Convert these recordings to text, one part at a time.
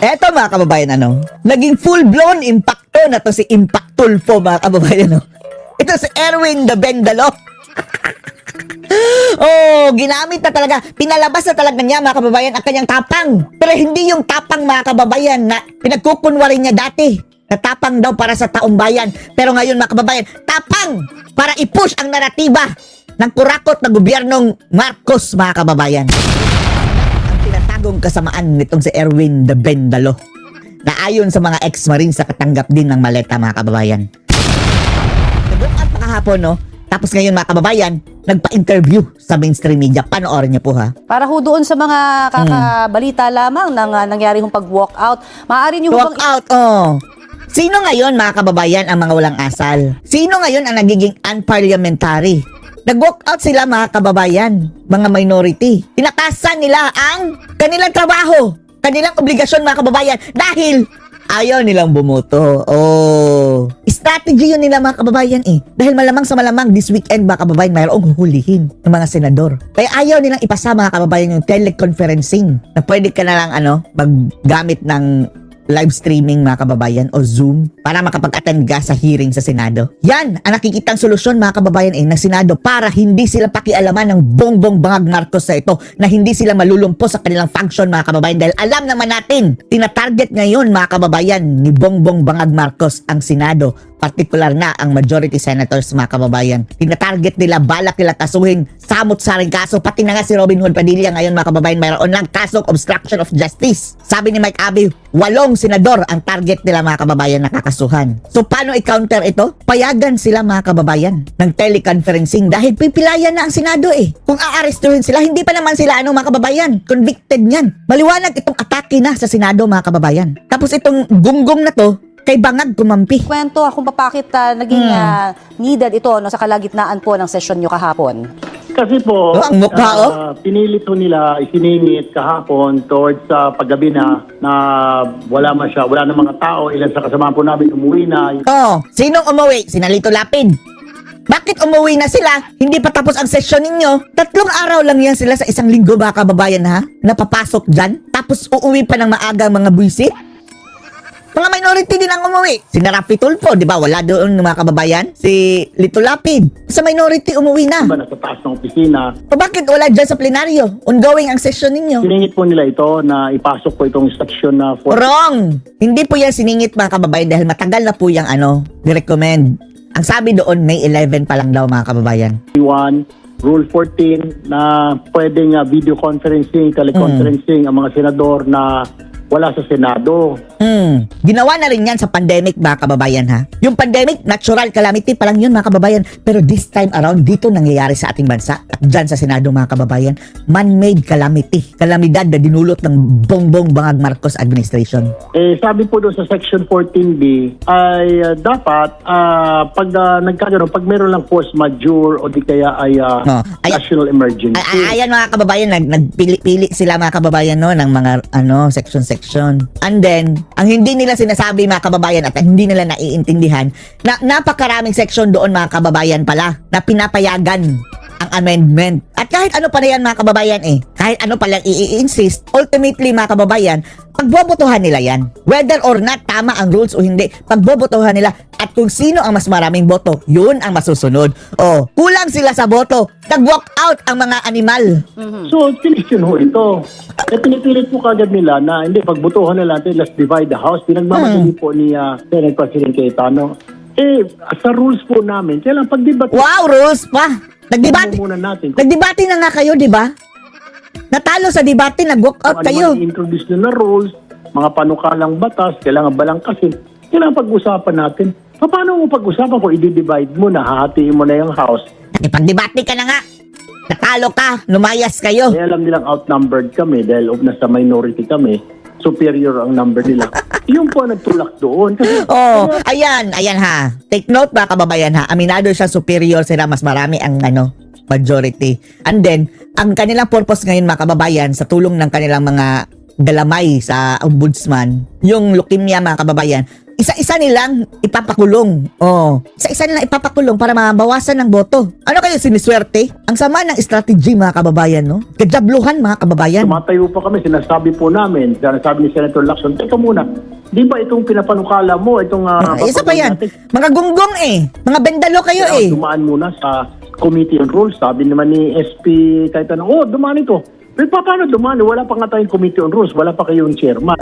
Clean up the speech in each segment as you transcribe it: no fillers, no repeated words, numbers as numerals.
Eto mga kababayan, naging full-blown impacto na to si Impactulfo mga kababayan, Ito si Erwin the Bendalo. Oh, ginamit na talaga. Pinalabas na talaga niya mga kababayan ang kanyang tapang. Pero hindi yung tapang mga kababayan na pinagkukunwari niya dati. Na tapang daw para sa taong bayan. Pero ngayon mga kababayan, tapang para i-push ang naratiba ng kurakot na gobyernong Marcos mga kababayan. Ang tinatagong kasamaan nitong si Erwin the Bendalo na ayon sa mga ex-marines sa katanggap din ng maleta mga kababayan. Nag-up pa kahapon, Tapos ngayon mga kababayan, nagpa-interview sa mainstream media. Panoorin niyo po ha. Para ho doon sa mga kakabalita lamang ng nangyari hong pag-walkout, maaari niyo bang... Walkout, Sino ngayon mga kababayan ang mga walang asal? Sino ngayon ang nagiging unparliamentary? Nag-walkout sila mga kababayan, mga minority. Tinakasan nila ang kanilang trabaho, kanilang obligasyon mga kababayan dahil ayaw nilang bumoto. Oh, strategy yun nila mga kababayan Dahil malamang sa malamang this weekend mga kababayan mayroong huhulihin ng mga senador. Kaya ayaw nilang ipasa mga kababayan yung teleconferencing na pwede ka na lang maggamit ng live streaming mga kababayan o Zoom para makapag-attend ka sa hearing sa Senado. Yan ang nakikitang solusyon mga kababayan ng Senado para hindi sila pakialaman ng Bongbong Bangag Marcos sa ito, na hindi sila malulumpo sa kanilang function mga kababayan dahil alam naman natin, tinatarget ngayon mga kababayan ni Bongbong Bangag Marcos ang Senado, partikular na ang majority senators mga kababayan. Tinatarget nila, balak nila kasuhin, samot-saring kaso, pati na nga si Robin Hood Padilla ngayon mga kababayan mayroon lang kasong obstruction of justice. Sabi ni Mike Abe, 8 senador ang target nila mga kababayan na kakasuhan. So paano i-counter ito? Payagan sila mga kababayan ng teleconferencing dahil pipilayan na ang Senado Kung aarestuhin sila, hindi pa naman sila mga kababayan, convicted niyan. Maliwanag itong atake na sa Senado mga kababayan. Tapos itong gunggong na to, kay Bangag kumampi. Kwento kung bakit naging needed ito sa kalagitnaan po ng sesyon nyo kahapon. Kasi po, ang mukha, pinilit po nila isiningit kahapon towards sa paggabi na wala na mga tao, ilan sa kasama po namin umuwi na. Sinong umuwi? Sinalito Lapid. Bakit umuwi na sila? Hindi pa tapos ang session ninyo. 3 araw lang yan sila sa isang linggo mga kababayan napapasok dyan. Tapos uuwi pa ng maaga mga buwisit. Mga minority din ang umuwi. Si Rafi Tulfo, di ba? Wala doon mga kababayan. Si Lito Lapid. Sa minority umuwi na. Nasa taas ng opisina. O bakit wala dyan sa plenaryo? Ongoing ang session ninyo. Siningit po nila ito na ipasok po itong section na... Wrong! Hindi po yan siningit mga kababayan dahil matagal na po yung ni-recommend. Ang sabi doon, May 11 pa lang daw mga kababayan. Rule 14 na pwedeng video conferencing, teleconferencing ang mga senador na wala sa Senado. Ginawa na rin yan sa pandemic mga kababayan Yung pandemic, natural calamity pa lang yun mga kababayan. Pero this time around, dito nangyayari sa ating bansa at dyan sa Senado mga kababayan, man-made calamity. Kalamidad na dinulot ng Bongbong Bangag Marcos administration. Sabi po doon sa section 14B ay dapat pag nagkaganon, pag meron lang force majeure o di kaya ay national emergency. Ayan mga kababayan, nagpili sila mga kababayan ng mga section. And then, ang hindi nila sinasabi mga kababayan at hindi nila naiintindihan na napakaraming section doon mga kababayan pala na pinapayagan ang amendment. At kahit ano pa na yan mga kababayan kahit ano pa lang i-insist, ultimately mga kababayan, pagbobotohan nila yan. Whether or not tama ang rules o hindi, pagbobotohan nila at kung sino ang mas maraming boto, yun ang masusunod. Kulang sila sa boto, nag-walk out ang mga animal. So, kinisyon ho ito. Pinipilit po kagad nila na hindi, pagbotohan na natin, let's divide the house. Pinagmamadali po ni Senate President Cayetano. Sa rules po namin, kailangan pag-debate. Wow, rules pa! Nagdebate na nga kayo, di ba? Natalo sa debate, nag-walk out kayo. Introduce na rules, mga panukalang batas, kailangan balangkasin. Kailangan pag-usapan natin. Paano mo pag-usapan kung i-divide mo na, hahatiin mo na yung house? Nakipag-debate ka na nga. Natalo ka, lumayas kayo. Alam nilang outnumbered kami dahil nasa minority kami. Superior ang number nila. Yung po nagtulak doon. Ayan Take note mga kababayan Aminado siya superior sila, mas marami ang majority. And then, ang kanilang purpose ngayon mga kababayan sa tulong ng kanilang mga galamay sa ombudsman, yung leukemia mga kababayan, isa-isa nilang ipapakulong. Isa-isa nilang ipapakulong para mabawasan ng boto. Ano kayo siniswerte? Ang sama ng strategy, mga kababayan, no? Kadabluhan, mga kababayan. Tumatayo pa kami, sinasabi po namin, sinasabi ni Senator Lacson, teka muna, di ba itong pinapanukala mo, itong... Isa pa yan. Mga gunggong mga bendalo kayo Dumaan muna sa Committee on Rules. Sabi naman ni SP Cayetano, dumaan ito. Pero paano dumaan? Wala pa nga tayong Committee on Rules. Wala pa kayong chairman.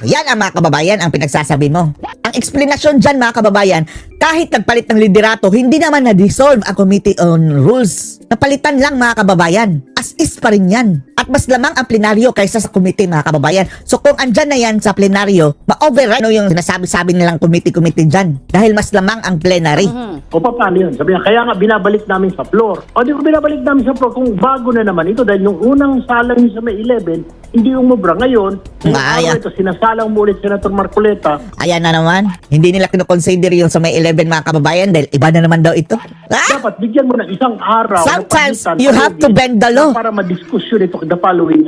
Yan ang mga kababayan ang pinagsasabi mo. Ang explanation dyan, mga kababayan, kahit nagpalit ng liderato, hindi naman na-dissolve ang Committee on Rules. Napalitan lang, mga kababayan. As is pa rin yan. At mas lamang ang plenaryo kaysa sa committee, mga kababayan. So kung andyan na yan sa plenaryo, ma-override yung sinasabi-sabi nilang committee dyan. Dahil mas lamang ang plenary. O paano yun? Sabi niya, kaya nga binabalik namin sa floor. O di ko binabalik namin sa floor kung bago na naman ito dahil yung unang salang niya sa May 11, hindi umubra. Ngayon, Ayan. ito, sinasalang mo ulit Senator Marcoleta. Ayan na naman. Hindi nila kinukonsider yung sa May 11, mga kababayan, dahil iba na naman daw ito. Dapat bigyan mo ng isang araw. Sometimes, na pagitan, you have to bend the law. Para madiskusyon ito the following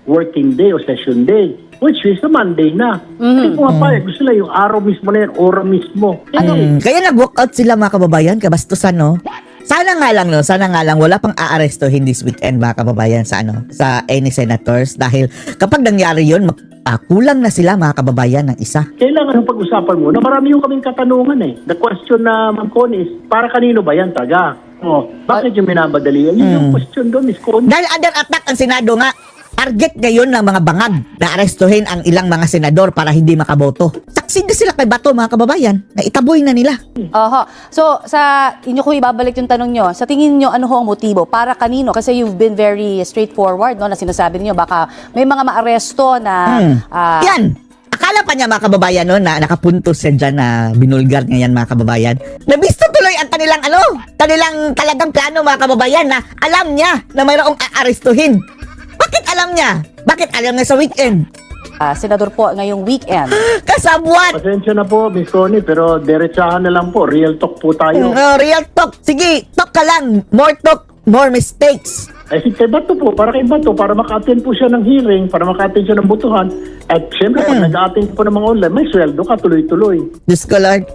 working day o session day. Which is a Monday na. Hindi ko mapayag. Gusto lang yung araw mismo na yan, ora mismo. Kaya nag-walk out sila, mga kababayan, kabastusan, no? Sana nga lang wala pang aarestohin this weekend, mga kababayan, sa any senators, dahil kapag nangyari yun, kulang na sila, mga kababayan, ng isa. Kailangan ng pag-usapan mo na marami yung kaming katanungan eh. The question na, Ma'am Connie, is para kanino ba yan, taga? Bakit yung minamadali yan? Yun yung question doon, Miss Connie. Dahil under attack ang Senado nga, target ngayon ng mga bangag na arestuhin ang ilang mga senador para hindi makaboto. Saksi na sila kay Bato, mga kababayan, na itaboy na nila. Oho. So, sa inyo ko ibabalik yung tanong nyo. Sa tingin nyo, ano ho ang motibo? Para kanino? Kasi you've been very straightforward, no? Na sinasabi niyo baka may mga maaresto na... Yan! Akala pa niya, mga kababayan, no, na nakapuntos siya dyan na binulgar niya yan, mga kababayan. Nabisto tuloy ang kanilang talagang plano, mga kababayan, na alam niya na mayroong aarestuhin. Bakit alam niya? Bakit alam niya sa weekend? senador po ngayong weekend. Kasabwat! Pasensya na po, Miss Connie, pero diretsahan na lang po. Real talk po tayo. Real talk. Sige, talk ka lang. More talk, more mistakes. Kay Bato po, para kay Bato, para maka-attend po siya ng hearing, para maka-attend siya ng butuhan. At syempre, pag nag-attend po ng mga online, may sweldo ka tuloy-tuloy. Diyos ko, Lord.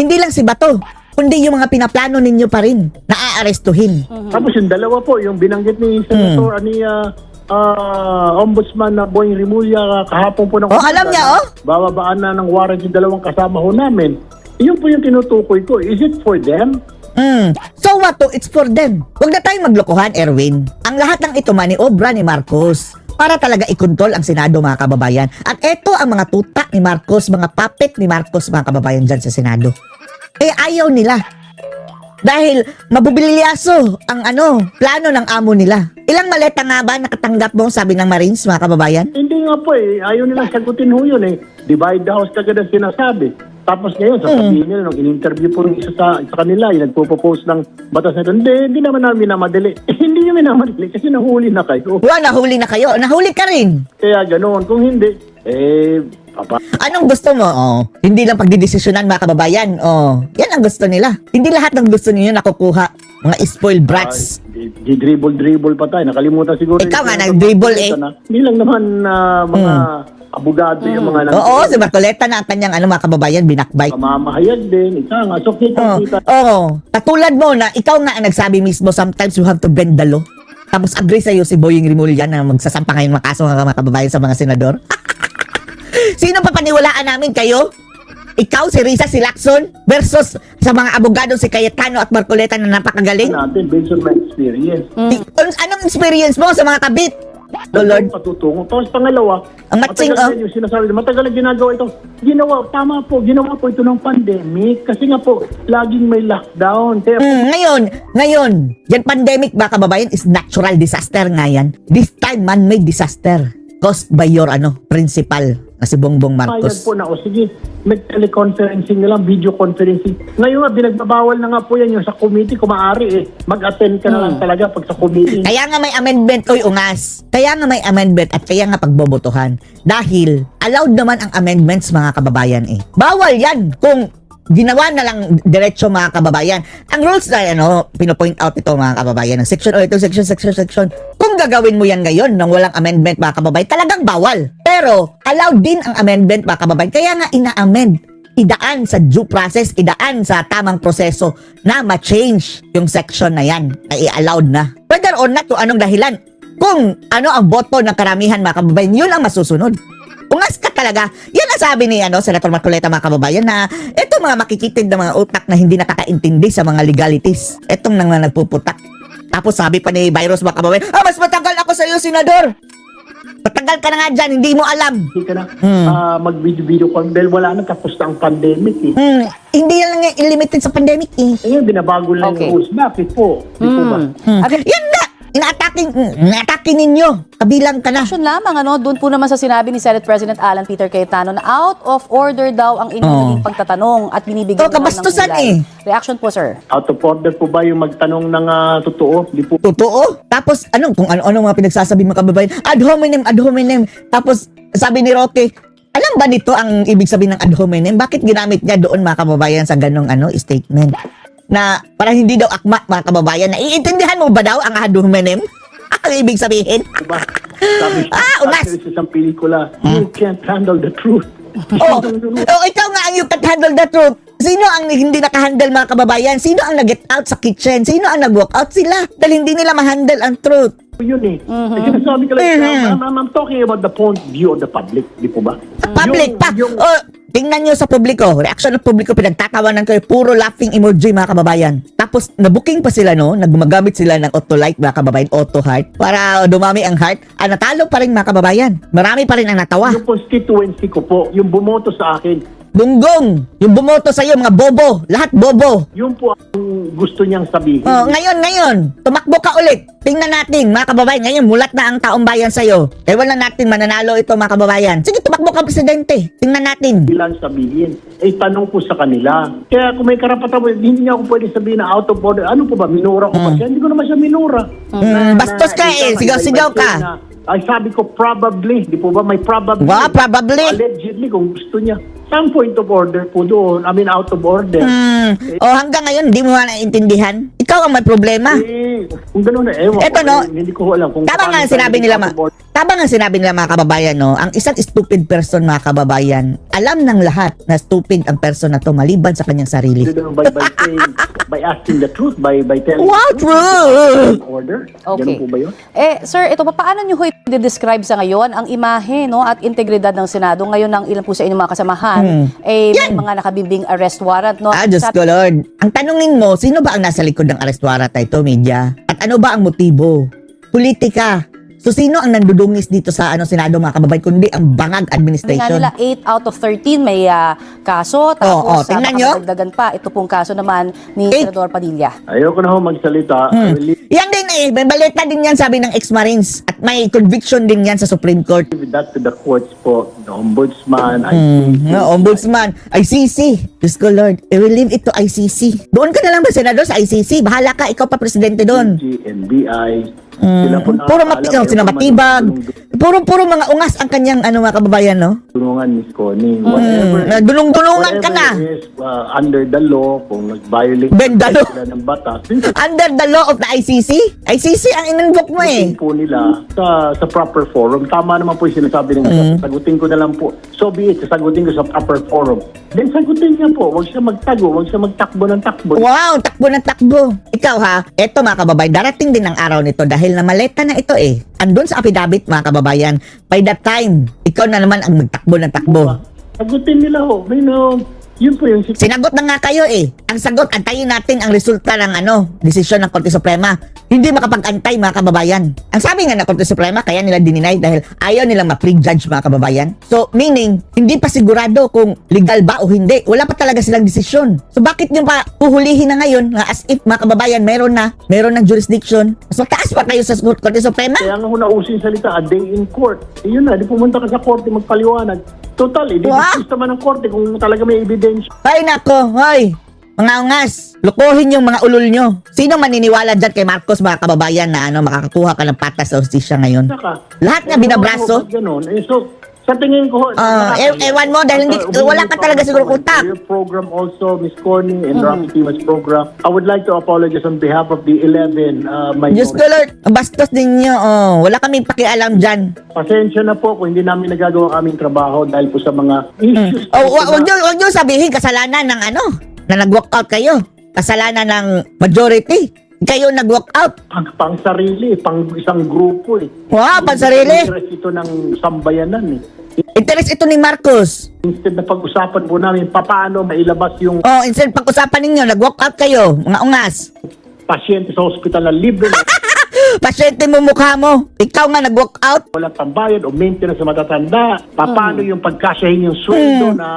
Hindi lang si Bato, kundi yung mga pinaplano ninyo pa rin na aarestuhin. Tapos yung dalawa po, yung binanggit ni Senator Ombudsman na Boying Rimulya kahapon po ng alam niya, bababaan na ng warrant yung dalawang kasama ho namin. Yun po yung tinutukoy ko. Is it for them? So what to? It's for them. Huwag na tayong maglokohan, Erwin. Ang lahat ng ito maniobra ni Marcos para talaga ikontrol ang Senado, mga kababayan. At ito ang mga tuta ni Marcos, mga puppet ni Marcos, mga kababayan dyan sa Senado. Ayaw nila. Dahil mabubilyaso ang plano ng amo nila. Ilang maleta nga ba nakatanggap mo, sabi ng Marines, mga kababayan? Hindi nga po ayaw nilang sagutin ho yun Divide the house kagad ang sinasabi. Tapos ngayon, sasabihin nila, nung in-interview po rin isa sa kanila, yung nagpo-propose ng batas na ito, hindi naman namin minamadali. Hindi nyo minamadali kasi nahuli na kayo. Nahuli na kayo. Nahuli ka rin. Kaya ganoon. Kung hindi, anong gusto mo? Hindi lang pagdidesisyonan, mga kababayan. Yan ang gusto nila. Hindi lahat ng gusto niyo nakukuha. Mga spoiled brats. Dribble pa tayo. Nakalimutan siguro. Ikaw nga, nag-dribble Hindi lang naman mga abogado yung mga Oo, si Marcoleta na ang kanyang mga kababayan, binakbite. mamahayag din. Ika nga. So, kita. Katulad mo na ikaw nga ang nagsabi mismo, sometimes you have to bend the law. Tapos agree sa'yo si Boying Rimulya na magsasampa ngayon makaso ng mga kababayan sa mga senador. Sino papaniwalaan namin kayo? Ikaw, si Risa, si Lacson versus sa mga abogado si Cayetano at Marcoleta na napakagaling? Natin based on my experience. Anong experience mo sa mga kabit? Lord. Patutungo. Tapos pangalawa, Ang matching, matagal na yung sinasabi, matagal na ginagawa ito. Ginawa po ito ng pandemic. Kasi nga po, laging may lockdown. Kaya Ngayon, yan pandemic ba, kababayan, is natural disaster nga yan. This time, man-made disaster caused by your principal na si Bongbong Marcos. po na, sige, mag-teleconferencing na lang, video conferencing. Ngayon nga, binagbabawal na nga po yan yung sa committee, kung maaari mag-attend ka na lang talaga pag sa committee. Kaya nga may amendment, ungas. Kaya nga may amendment at kaya nga pagbobotohan. Dahil allowed naman ang amendments, mga kababayan Bawal yan kung ginawa na lang diretso, mga kababayan. Ang rules na pinopoint out ito, mga kababayan, ng section section. Kung gagawin mo yan ngayon nang walang amendment, mga kababayan, talagang bawal. Pero allowed din ang amendment, mga kababayan. Kaya nga ina-amend idaan sa due process, idaan sa tamang proseso na ma-change yung section na yan, na i-allowed na. Whether or not kung anong dahilan, kung ano ang boto ng karamihan mga kababayan, yun ang masusunod. Ungas ka talaga. Yan ang sabi ni Senator Marcoleta mga kababayan na ito mga makikitid na mga utak na hindi nakakaintindi sa mga legalities. Etong nang nagpuputak. Tapos sabi pa ni Virus mga kababayan, mas matagal ako sa iyo, Senador. Matagal ka na nga dyan, hindi mo alam. Hindi ka na mag-video call dahil wala na, tapos na ang pandemic eh. Hindi lang nga limited sa pandemic eh. Ngayon, binabago lang Okay. yung rules. Bakit po? Di po ba? Yan na! Inaatake ninyo. Kabilang ka na. Action lamang, doon po naman sa sinabi ni Senate President Alan Peter Cayetano na out of order daw ang inyong naging pagtatanong at binibigyan naman ng kabastusan kulay. eh. Reaction po, sir. Out of order po ba yung magtanong ng totoo? Di po. Totoo. Tapos kung ano-ano mga pinagsasabi mga kababayan. Ad hominem, ad hominem. Tapos sabi ni Roque, alam ba nito ang ibig sabihin ng ad hominem? Bakit ginamit niya doon mga kababayan sa ganong statement? Na para hindi daw akma mga kababayan. Naiintindihan mo ba daw ang ad hominem? Ang ibig sabihin? Diba? Sabi unas. sa isang pelikula, you can't handle the truth. Ikaw nga ang you can't handle the truth. Sino ang hindi nakahandle mga kababayan? Sino ang nag-get out sa kitchen? Sino ang nag-walk out? Sila. Dahil hindi nila ma-handle ang truth. Yun eh. Sinasabi ko lang, I'm talking about the point of view of the public. Di po ba? Public pa. Tingnan nyo sa publiko. Reaction ng publiko, pinagtatawanan kayo. Puro laughing emoji mga kababayan. Tapos, nabuking pa sila, no? Nagmagamit sila ng auto-like mga kababayan, auto-heart. Para dumami ang heart. Natalo pa rin mga kababayan. Marami pa rin ang natawa. Yung constituency ko po, yung bumoto sa akin, Bunggong! Yung bumoto sa'yo, mga bobo. Lahat bobo. yun po ang gusto niyang sabihin. Ngayon. Tumakbo ka ulit. Tingnan natin, mga kababayan. Ngayon, mulat na ang taong bayan sa'yo. Ewan na natin, mananalo ito, mga kababayan. Sige, tumakbo ka, presidente. Tingnan natin. Bilang sabihin, tanong ko sa kanila. Kaya kung may karapatan mo, hindi niya ako pwede sabihin na out of order. Ano po ba, minura ko ba siya? Hindi ko naman siya minura. Bastos ka eh. Sigaw-sigaw ka. Ay sabi ko probably, di po ba may probably? Probably. Allegedly kung gusto niya. Saan point of order po doon? I mean out of order. Hanggang ngayon, hindi mo na naiintindihan. Ikaw ang may problema. Kung gano'n na, ewan Eto, ko, no? hindi ko alam. Kung Tama nga ang sinabi nila, mga kababayan, no? Ang isang stupid person, mga kababayan, alam ng lahat na stupid ang person na to maliban sa kanyang sarili. by asking the truth, by telling Wow, the truth. true! Order? Okay. Ganun po ba yun? Sir, ito, paano nyo i-describe sa ngayon ang imahe at integridad ng Senado ngayon ng ilan po sa inyong mga kasamahan may mga nakabimbing arrest warrant, no? Diyos ko, Lord. Ang tanungin mo, sino ba ang nasa likod ng arrest warrant na ito, media? At ano ba ang motibo? Politika. So, sino ang nandudungis dito sa Senado, mga kababayan, kundi ang bangag Sabi administration? nila 8 out of 13 may kaso. Tapos tingnan baka nyo. madagdagan pa. Ito pong kaso naman ni Eight. Senador Padilla. Ayoko na ho magsalita. I will leave Yan din may balita din yan sabi ng ex-Marines at may conviction din yan sa Supreme Court. that to the courts po. The ombudsman, Ombudsman, ICC. Diyos ko, Lord, I will leave it to ICC. Doon ka na lang ba, Senador, sa ICC? Bahala ka, ikaw pa presidente doon. NBI. Sila po Puro sila matibag. Puro mga ungas ang kanyang mga kababayan, no? Tulungan, Miss Connie. Whatever. Dulong-dulungan ka na. whatever is under the law, kung nag-violate Bend the law. sila ng batas, Under the law of the ICC? ICC ang in-invoke mo eh. sagutin po nila sa proper forum. Tama naman po yung sinasabi nila. Sagutin ko na lang po. So be it, sagutin ko sa proper forum. Then sagutin niya po. Huwag siya magtago. Huwag siya magtakbo ng takbo. Wow, takbo na takbo. Ikaw ha, eto mga kababayan, darating din ang araw nito dahil na maleta na ito eh. Andun sa affidavit mga kababayan, by that time, ikaw na naman ang magtakbo ng takbo. Sagutin nila ho. Yun po yung Sinagot na nga kayo eh. Ang sagot, antayin natin ang resulta ng desisyon ng Korte Suprema. Hindi makapag-antay mga kababayan. Ang sabi nga ng Korte Suprema, kaya nila dininay dahil ayaw nilang ma-prejudge mga kababayan. So, meaning, hindi pa sigurado kung legal ba o hindi. Wala pa talaga silang desisyon. So, bakit nyo pa huhulihin na ngayon na as if mga kababayan meron ng jurisdiction? Mas mataas pa kayo sa Korte Suprema? Kaya nga usin salita, a day in court. Yun na, di pumunta ka sa korte magpaliwanag. Total, di gusto naman ng korte kung talaga may evidence. Ay nako, hoy! Mga ungas, lukuhin yung mga ulol nyo. Sino maniniwala dyan kay Marcos mga kababayan na makakakuha ka ng patas sa hostisya ngayon? Saka, Lahat nga binabraso. Ganun. So, Sa tingin ko, ewan mo, dahil wala ka talaga siguro utak. Your program also, Miss Connie and Mm. Rocky Tima's program. I would like to apologize on behalf of the 11 Diyos ko Lord, bastos ninyo. Wala kaming pakialam dyan. Pasensya na po kung hindi namin nagagawa ang aming trabaho dahil po sa mga issues. Wag nyo sabihin kasalanan ng na nag-walk out kayo. Kasalanan ng majority. Kayo nag-walk out. Pang sarili, pang isang grupo eh. Wow, pansarili. Interest ito ng sambayanan eh. Interest ito ni Marcos. Instead na pag-usapan po namin paano mailabas yung Instead pag-usapan ninyo, nag-walk out kayo, mga ungas. pasyente sa ospital na libre na Pasyente mo mukha mo. Ikaw nga nag-walk out. walang tambayan o maintenance sa matatanda. Paano yung pagkasyahin yung sweldo na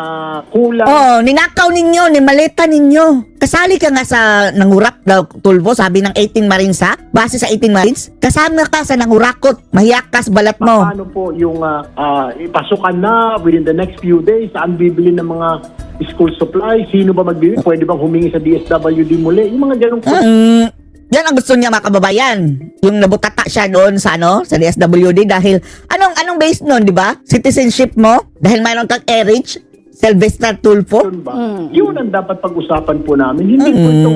kulang. Ninakaw ninyo, nimaleta ninyo. Kasali ka nga sa nangurak daw, Tulfo, sabi ng 18 Marines ha? Base sa 18 Marines, kasama ka sa nangurakot. Mahiyakas balat mo. Paano po yung ipasukan na within the next few days? Saan bibili ng mga school supplies? Sino ba magbibili? Pwede bang humingi sa DSWD muli? Yung mga ganong Yan ang gusto niya mga kababayan. Yung nabutata siya doon sa sa DSWD dahil anong base noon, di ba? Citizenship mo dahil mayroon kang Erich Sylvester Tulfo. yun ba? Yun ang dapat pag-usapan po namin. Hindi po ito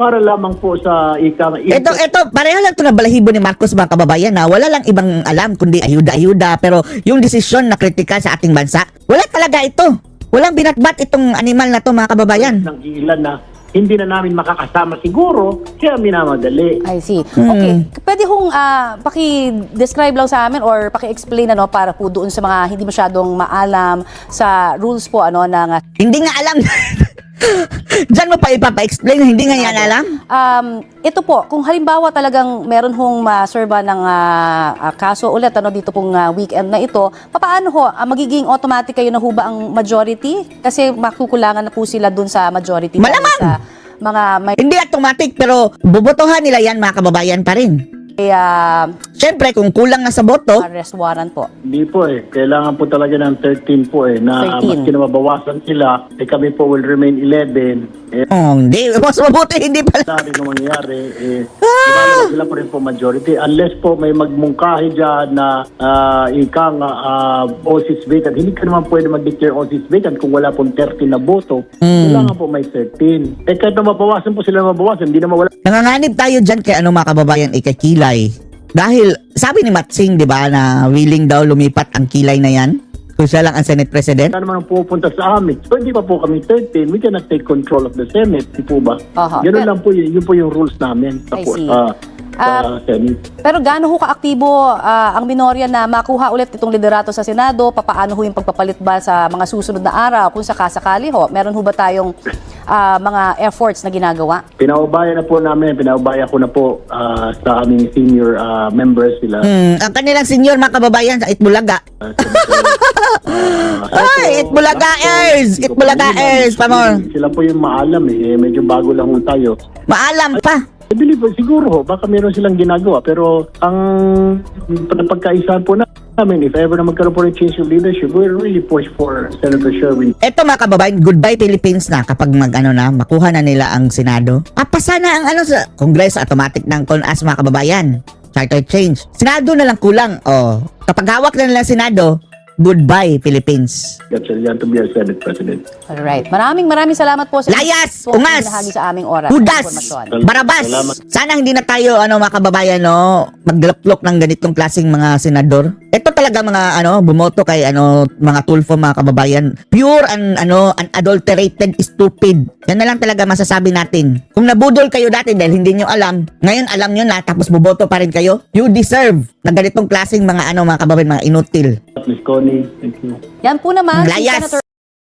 para lamang po sa Ito, pareho lang ito na balahibo ni Marcos mga kababayan na wala lang ibang alam kundi ayuda-ayuda pero yung desisyon na kritikal sa ating bansa, wala talaga ito. Walang binatbat itong animal na to mga kababayan. ng ilan na hindi na namin makakasama siguro, kaya minamadali. I see. Okay. Pwede hong paki-describe lang sa amin or paki-explain para po doon sa mga hindi masyadong maalam sa rules po ng Hindi nga alam. Diyan mo pa ipapa-explain, hindi nga yan alam. ito po, kung halimbawa talagang meron hong maserba ng kaso ulit dito pong weekend na ito, paano magiging automatic kayo na huba ang majority? Kasi makukulangan na po sila dun sa majority. Malamang! Sa mga may Hindi automatic pero bubotohan nila yan mga kababayan pa rin. Siyempre kung kulang nga sa boto, arrest warrant po. Hindi po kailangan po talaga ng 13 po na 13. maski na mabawasan sila, kami po will remain 11. hindi, mas mabuti hindi pala. Sabi nung mangyayari, sila po rin po majority. Unless po may magmungkahi dyan na OSIS vacant. Hindi ka naman pwede mag-declare OSIS vacant kung wala pong 13 na boto. Kailangan po may 13. Kahit na mabawasan po sila mabawasan, hindi naman wala. Nanganganib tayo dyan kay mga kababayan ikakilay. Dahil sabi ni Matsing, di ba, na willing daw lumipat ang kilay na yan kung siya lang ang Senate President. Wala naman ang pupunta sa amin. So hindi pa po kami 13. We cannot take control of the Senate. Di po ba? Ganun lang po yun. Yun po yung rules namin. I see. Sa Senate. Pero gaano ho kaaktibo ang minorya na makuha ulit itong liderato sa Senado? Papaano ho yung pagpapalit ba sa mga susunod na araw kung sakasakali ho? Meron ho ba tayong mga efforts na ginagawa? Pinaubaya na po namin. Pinaubaya ko na po sa aming senior members sila. Ang kanilang senior mga kababayan sa Itbulaga. Ay, Itbulagaers! Itbulagaers! Pamor. Sila po yung maalam medyo bago lang ho tayo. Maalam pa. I believe siguro ho, baka meron silang ginagawa. Pero ang pagkaisahan po namin, if ever na magkaroon po ng change of leadership, we'll really push for Senator Sherwin. Eto mga kababayan, goodbye Philippines na kapag makuha na nila ang Senado. Pasa na ang sa Congress, automatic ng CONAS mga kababayan. Charter change. Senado na lang kulang. Kapag hawak na nila ang Senado, goodbye Philippines. That's to be our Senate President. Alright. Maraming salamat po sa Layas! po Ungas! binahagi sa aming oras. Hudas! Impormasyon. Barabas! Salamat. Sana hindi na tayo mga kababayan maglaplok ng ganitong klaseng mga senador. Ito talaga mga bumoto kay mga Tulfo mga kababayan. Pure and unadulterated stupid. Yan na lang talaga masasabi natin. Kung nabudol kayo dati dahil hindi nyo alam, ngayon alam nyo na tapos buboto pa rin kayo, you deserve na ganitong klaseng mga mga kababayan, mga inutil. Miss Connie, thank you. Yan po naman si Layas! Senator